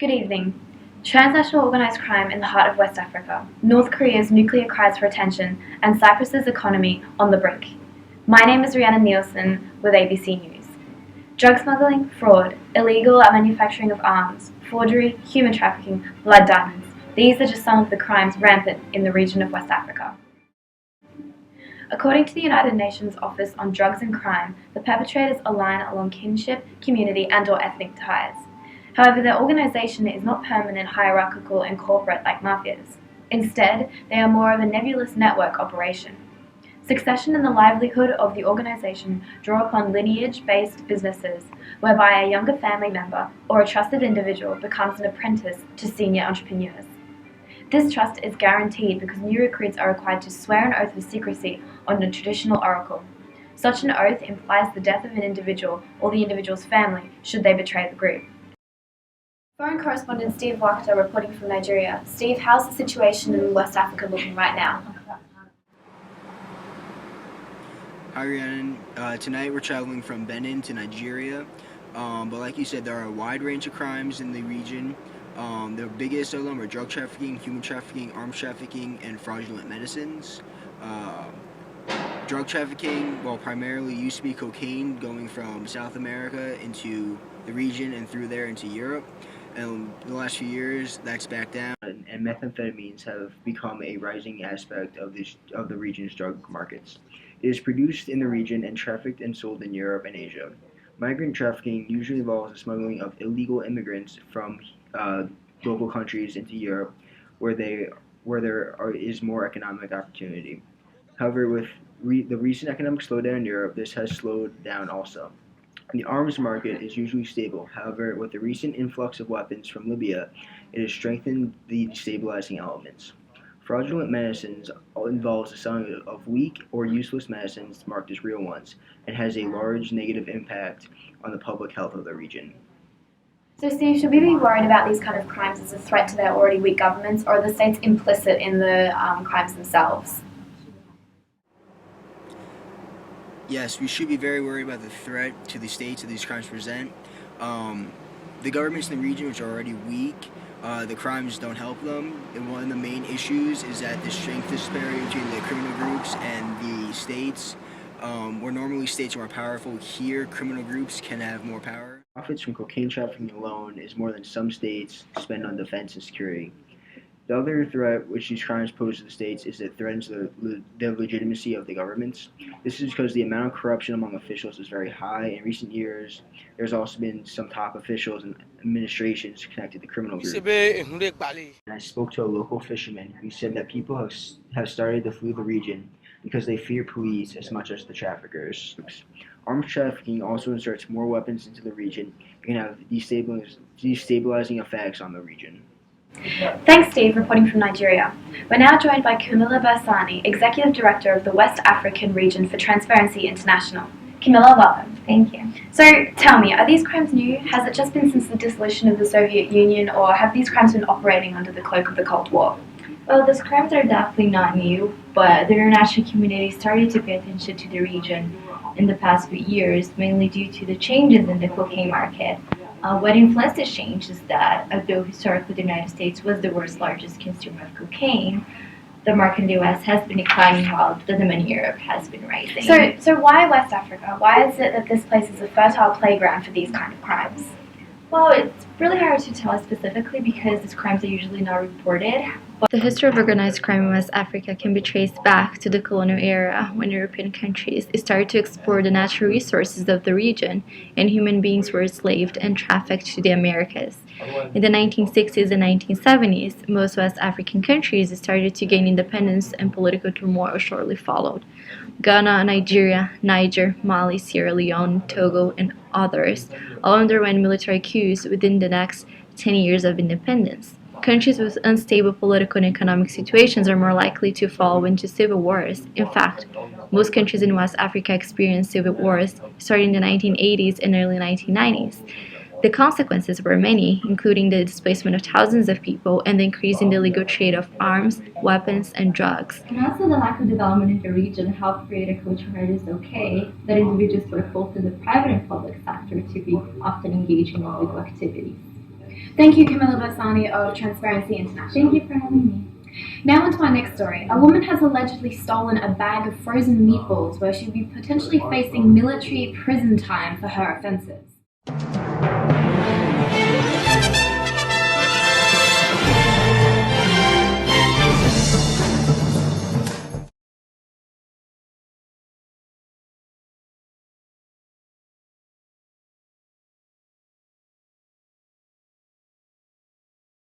Good evening. Transnational organised crime in the heart of West Africa, North Korea's nuclear cries for attention, and Cyprus's economy on the brink. My name is Rhiannon with ABC News. Drug smuggling, fraud, illegal manufacturing of arms, forgery, human trafficking, blood diamonds. These are just some of the crimes rampant in the region of West Africa. According to the United Nations Office on Drugs and Crime, the perpetrators align along kinship, community, and/or ethnic ties. However, their organization is not permanent, hierarchical, and corporate like mafias. Instead, they are more of a nebulous network operation. Succession and the livelihood of the organization draw upon lineage-based businesses, whereby a younger family member or a trusted individual becomes an apprentice to senior entrepreneurs. This trust is guaranteed because new recruits are required to swear an oath of secrecy on a traditional oracle. Such an oath implies the death of an individual or the individual's family should they betray the group. Foreign correspondent Steve Wachter reporting from Nigeria. Steve, how's the situation in West Africa looking right now? Hi Rhiannon. Tonight we're traveling from Benin to Nigeria, but like you said, there are a wide range of crimes in the region. The biggest of them are drug trafficking, human trafficking, arms trafficking, and fraudulent medicines. Drug trafficking, primarily used to be cocaine going from South America into the region and through there into Europe. And in the last few years, that's back down, and methamphetamines have become a rising aspect of the region's drug markets. It is produced in the region and trafficked and sold in Europe and Asia. Migrant trafficking usually involves the smuggling of illegal immigrants from local countries into Europe, where there is more economic opportunity. However, with the recent economic slowdown in Europe, this has slowed down also. The arms market is usually stable. However, with the recent influx of weapons from Libya, it has strengthened the destabilizing elements. Fraudulent medicines involves the selling of weak or useless medicines marked as real ones, and has a large negative impact on the public health of the region. So Steve, should we be worried about these kind of crimes as a threat to their already weak governments, or are the states implicit in the crimes themselves? Yes, we should be very worried about the threat to the states that these crimes present. The governments in the region, which are already weak, the crimes don't help them. And one of the main issues is that the strength disparity between the criminal groups and the states, where normally states are more powerful, here criminal groups can have more power. Profits from cocaine trafficking alone is more than some states spend on defense and security. The other threat which these crimes pose to the states is that it threatens the legitimacy of the governments. This is because the amount of corruption among officials is very high. In recent years, there's also been some top officials and administrations connected to criminal groups. And I spoke to a local fisherman who said that people have started to flee the region because they fear police as much as the traffickers. Arms trafficking also inserts more weapons into the region and can have destabilizing effects on the region. Thanks, Steve, reporting from Nigeria. We're now joined by Camila, Executive Director of the West African Region for Transparency International. Camila, welcome. Thank you. So tell me, are these crimes new? Has it just been since the dissolution of the Soviet Union, or have these crimes been operating under the cloak of the Cold War? Well, these crimes are definitely not new, but the international community started to pay attention to the region in the past few years, mainly due to the changes in the cocaine market. What influenced this change is that, although historically the United States was the world's largest consumer of cocaine, the market in the US has been declining while the demand in Europe has been rising. So why West Africa? Why is it that this place is a fertile playground for these kind of crimes? Well, it's really hard to tell specifically because these crimes are usually not reported. But the history of organized crime in West Africa can be traced back to the colonial era when European countries started to explore the natural resources of the region and human beings were enslaved and trafficked to the Americas. In the 1960s and 1970s, most West African countries started to gain independence and political turmoil shortly followed. Ghana, Nigeria, Niger, Mali, Sierra Leone, Togo, and others all underwent military coups within the next 10 years of independence. Countries with unstable political and economic situations are more likely to fall into civil wars. In fact, most countries in West Africa experienced civil wars starting in the 1980s and early 1990s. The consequences were many, including the displacement of thousands of people and the increase in the illegal trade of arms, weapons, and drugs. And also the lack of development in the region helped create a culture where it is okay that individuals work both in the private and public sector to be often engaging in illegal activities. Thank you, Camila Bassani of Transparency International. Thank you for having me. Now on to our next story. A woman has allegedly stolen a bag of frozen meatballs where she'd be potentially facing military prison time for her offences.